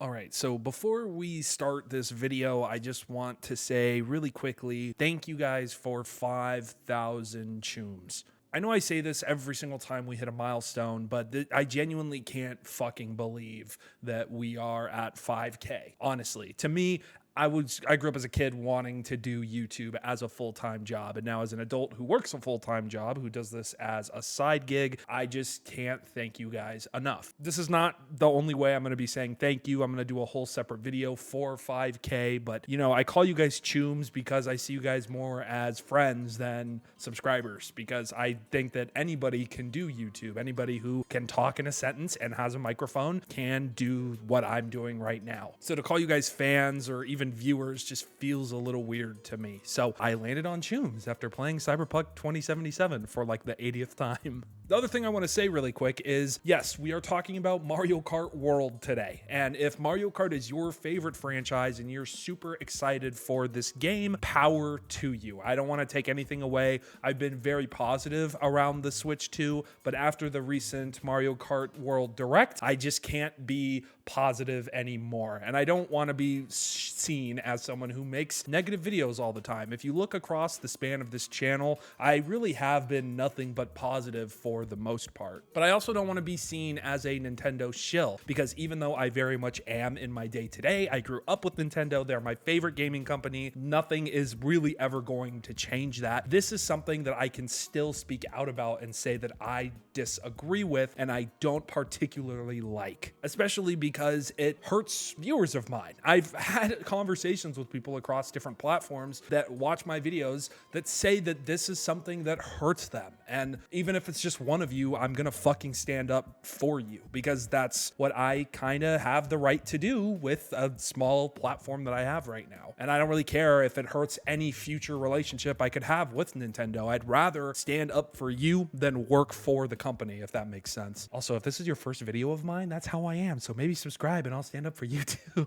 All right, so before we start this video, I just want to say really quickly, thank you guys for 5,000 chooms. I know I say this every single time we hit a milestone, but I genuinely can't fucking believe that we are at 5K. Honestly, to me, I grew up as a kid wanting to do YouTube as a full-time job, and now as an adult who works a full-time job, who does this as a side gig, I just can't thank you guys enough. This is not the only way I'm going to be saying thank you. I'm going to do a whole separate video for 5K, but you know, I call you guys chooms because I see you guys more as friends than subscribers, because I think that anybody can do YouTube. Anybody who can talk in a sentence and has a microphone can do what I'm doing right now. So to call you guys fans or even viewers just feels a little weird to me. So I landed on chooms after playing Cyberpunk 2077 for like the 80th time. The other thing I want to say really quick is, yes, we are talking about Mario Kart World today. And if Mario Kart is your favorite franchise and you're super excited for this game, power to you. I don't want to take anything away. I've been very positive around the Switch 2, but after the recent Mario Kart World Direct, I just can't be positive anymore. And I don't want to be seen as someone who makes negative videos all the time. If you look across the span of this channel, I really have been nothing but positive for the most part. But I also don't want to be seen as a Nintendo shill, because even though I very much am in my day-to-day, I grew up with Nintendo. They're my favorite gaming company. Nothing is really ever going to change that. This is something that I can still speak out about and say that I disagree with and I don't particularly like, especially because it hurts viewers of mine. I've had conversations with people across different platforms that watch my videos that say that this is something that hurts them. And even if it's just one of you, I'm gonna fucking stand up for you, because that's what I kind of have the right to do with a small platform that I have right now. And I don't really care if it hurts any future relationship I could have with Nintendo. I'd rather stand up for you than work for the company, if that makes sense. Also, if this is your first video of mine, that's how I am. So maybe subscribe and I'll stand up for you too.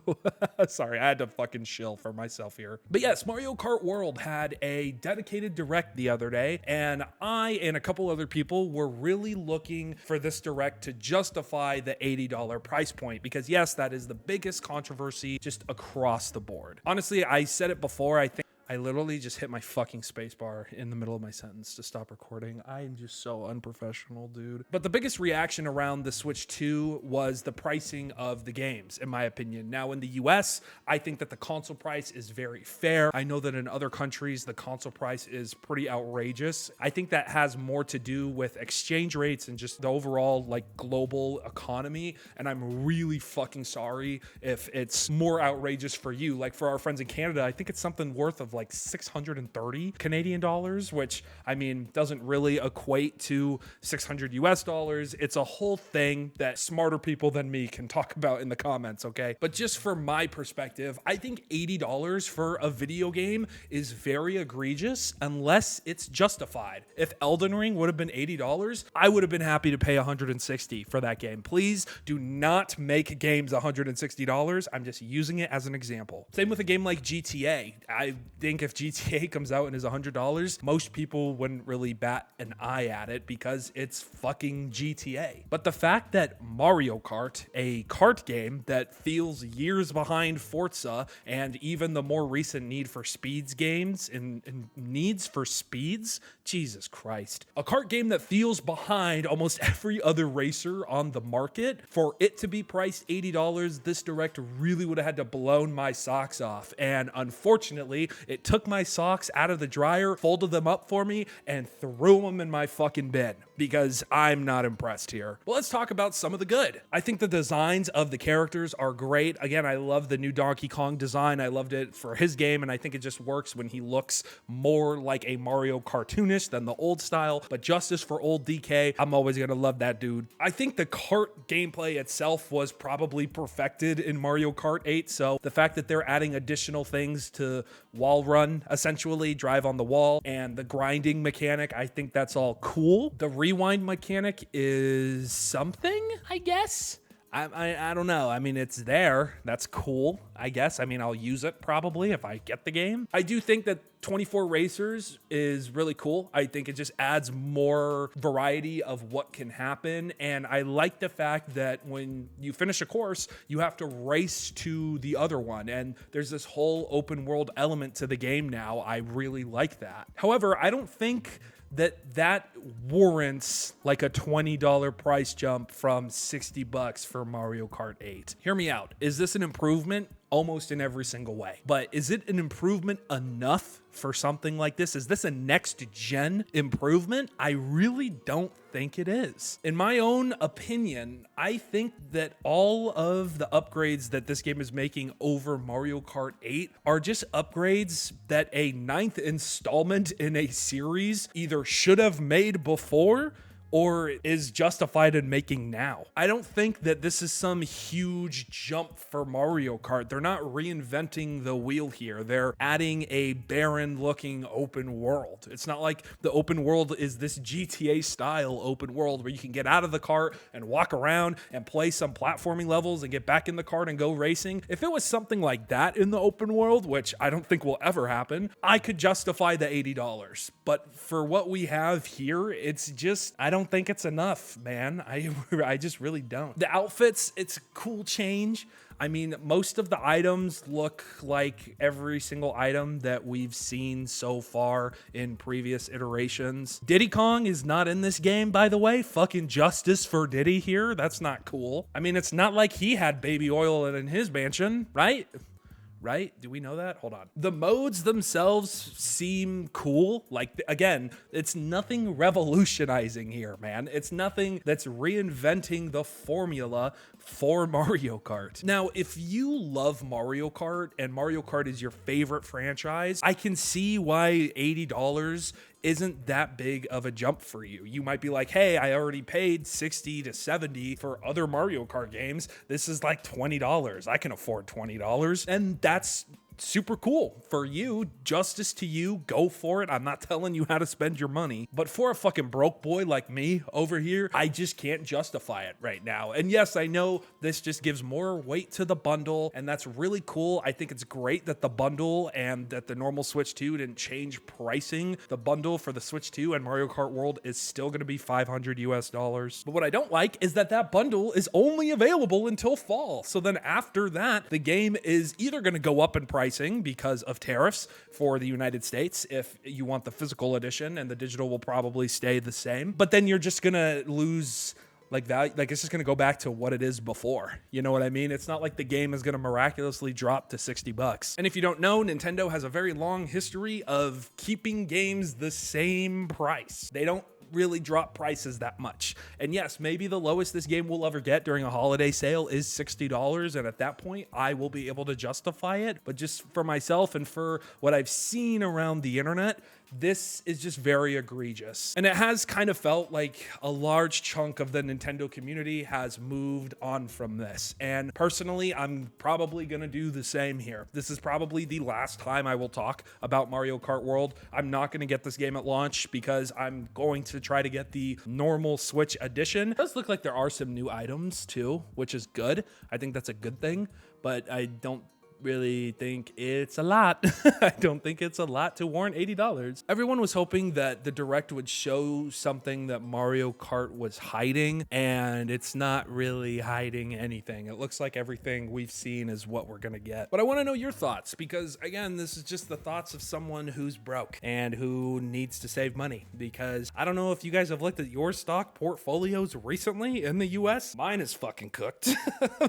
Sorry, I had to fucking shill for myself here. But yes, Mario Kart World had a dedicated direct the other day, and I and a couple other people were really looking for this direct to justify the $80 price point, because yes, that is the biggest controversy just across the board. Honestly, I said it before, I think I literally just hit my fucking spacebar in the middle of my sentence to stop recording. I am just so unprofessional, dude. But the biggest reaction around the Switch 2 was the pricing of the games, in my opinion. Now, in the US, I think that the console price is very fair. I know that in other countries, the console price is pretty outrageous. I think that has more to do with exchange rates and just the overall like global economy. And I'm really fucking sorry if it's more outrageous for you. Like for our friends in Canada, I think it's something worth of like 630 Canadian dollars, which I mean doesn't really equate to 600 US dollars. It's a whole thing that smarter people than me can talk about in the comments, okay? But just for my perspective, I think $80 for a video game is very egregious unless it's justified. If Elden Ring would have been $80, I would have been happy to pay $160 for that game. Please do not make games $160. I'm just using it as an example. Same with a game like GTA. I think if GTA comes out and is $100, most people wouldn't really bat an eye at it because it's fucking GTA. But the fact that Mario Kart, a kart game that feels years behind Forza and even the more recent Need for Speeds games and Needs for Speeds, Jesus Christ. A kart game that feels behind almost every other racer on the market, for it to be priced $80, this direct really would have had to blown my socks off. And unfortunately, it took my socks out of the dryer, folded them up for me, and threw them in my fucking bin, because I'm not impressed here. But let's talk about some of the good. I think the designs of the characters are great. Again, I love the new Donkey Kong design. I loved it for his game, and I think it just works when he looks more like a Mario cartoonish than the old style. But justice for old DK, I'm always gonna love that dude. I think the kart gameplay itself was probably perfected in Mario Kart 8, so the fact that they're adding additional things to wall run, essentially drive on the wall, and the grinding mechanic, I think that's all cool. The rewind mechanic is something, I guess. I don't know. I mean, it's there. That's cool, I guess. I mean, I'll use it probably if I get the game. I do think that 24 racers is really cool. I think it just adds more variety of what can happen. And I like the fact that when you finish a course, you have to race to the other one. And there's this whole open world element to the game now. I really like that. However, I don't think that warrants like a $20 price jump from $60 for Mario Kart 8. Hear me out. Is this an improvement? Almost in every single way. But is it an improvement enough for something like this? Is this a next gen improvement? I really don't think it is. In my own opinion, I think that all of the upgrades that this game is making over Mario Kart 8 are just upgrades that a 9th installment in a series either should have made before or is justified in making now. I don't think that this is some huge jump for Mario Kart. They're not reinventing the wheel here. They're adding a barren looking open world. It's not like the open world is this GTA style open world where you can get out of the cart and walk around and play some platforming levels and get back in the cart and go racing. If it was something like that in the open world, which I don't think will ever happen, I could justify the $80. But for what we have here, it's just, I don't think it's enough, man. I just really don't. The outfits, it's a cool change. I mean, most of the items look like every single item that we've seen so far in previous iterations. Diddy Kong is not in this game, by the way. Fucking justice for Diddy here. That's not cool. I mean, it's not like he had baby oil in his mansion, right? Right? Do we know that? Hold on. The modes themselves seem cool. Like, again, it's nothing revolutionizing here, man. It's nothing that's reinventing the formula for Mario Kart. Now, if you love Mario Kart and Mario Kart is your favorite franchise, I can see why $80 isn't that big of a jump for you. You might be like, hey, I already paid 60 to 70 for other Mario Kart games. This is like $20. I can afford $20. And that's super cool for you. Justice to you. Go for it. I'm not telling you how to spend your money. But for a fucking broke boy like me over here, I just can't justify it right now. And yes, I know this just gives more weight to the bundle, and that's really cool. I think it's great that the bundle and that the normal Switch 2 didn't change pricing. The bundle for the Switch 2 and Mario Kart World is still going to be $500 US. But what I don't like is that that bundle is only available until fall. So then after that, the game is either going to go up in price because of tariffs for the United States if you want the physical edition, and the digital will probably stay the same. But then you're just gonna lose like value, like it's just gonna go back to what it is before. You know what I mean? It's not like the game is gonna miraculously drop to $60. And if you don't know, Nintendo has a very long history of keeping games the same price. They don't really drop prices that much. And yes, maybe the lowest this game will ever get during a holiday sale is $60, and at that point I will be able to justify it. But just for myself and for what I've seen around the internet, this is just very egregious. And it has kind of felt like a large chunk of the Nintendo community has moved on from this. And personally, I'm probably gonna do the same here. This is probably the last time I will talk about Mario Kart World. I'm not gonna get this game at launch because I'm going to try to get the normal Switch edition. It does look like there are some new items too, which is good. I think that's a good thing, but I don't really think it's a lot. I don't think it's a lot to warrant $80. Everyone was hoping that the Direct would show something that Mario Kart was hiding, and it's not really hiding anything. It looks like everything we've seen is what we're gonna get. But I want to know your thoughts, because again, this is just the thoughts of someone who's broke and who needs to save money. Because I don't know if you guys have looked at your stock portfolios recently in the US. Mine is fucking cooked.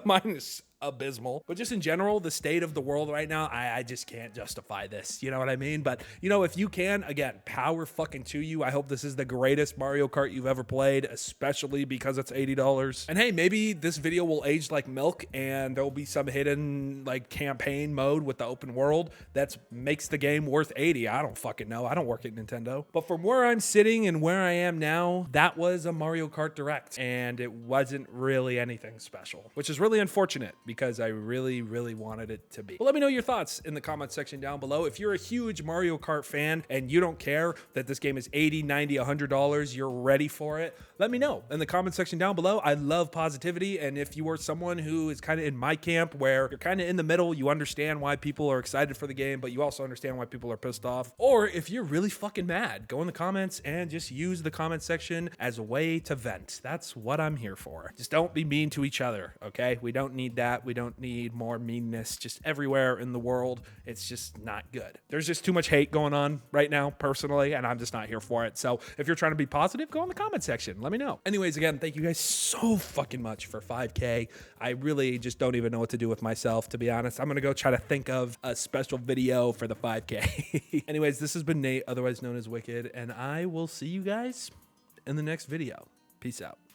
Mine is abysmal. But just in general, the state of the world right now, I just can't justify this. You know what I mean? But you know, if you can, again, power fucking to you. I hope this is the greatest Mario Kart you've ever played, especially because it's $80. And hey, maybe this video will age like milk and there'll be some hidden like campaign mode with the open world that makes the game worth $80. I don't fucking know. I don't work at Nintendo. But from where I'm sitting and where I am now, that was a Mario Kart Direct, and it wasn't really anything special, which is really unfortunate. because I really, really wanted it to be. But let me know your thoughts in the comment section down below. If you're a huge Mario Kart fan and you don't care that this game is $80, $90, $100, you're ready for it, let me know in the comment section down below. I love positivity, and if you are someone who is kind of in my camp where you're kind of in the middle, you understand why people are excited for the game, but you also understand why people are pissed off, or if you're really fucking mad, go in the comments and just use the comment section as a way to vent. That's what I'm here for. Just don't be mean to each other, okay? We don't need that. We don't need more meanness just everywhere in the world. It's just not good. There's just too much hate going on right now, personally, and I'm just not here for it. So if you're trying to be positive, go in the comment section. Let me know. Anyways, again, thank you guys so fucking much for 5K. I really just don't even know what to do with myself, to be honest. I'm going to go try to think of a special video for the 5K. Anyways, this has been Nate, otherwise known as Wicked, and I will see you guys in the next video. Peace out.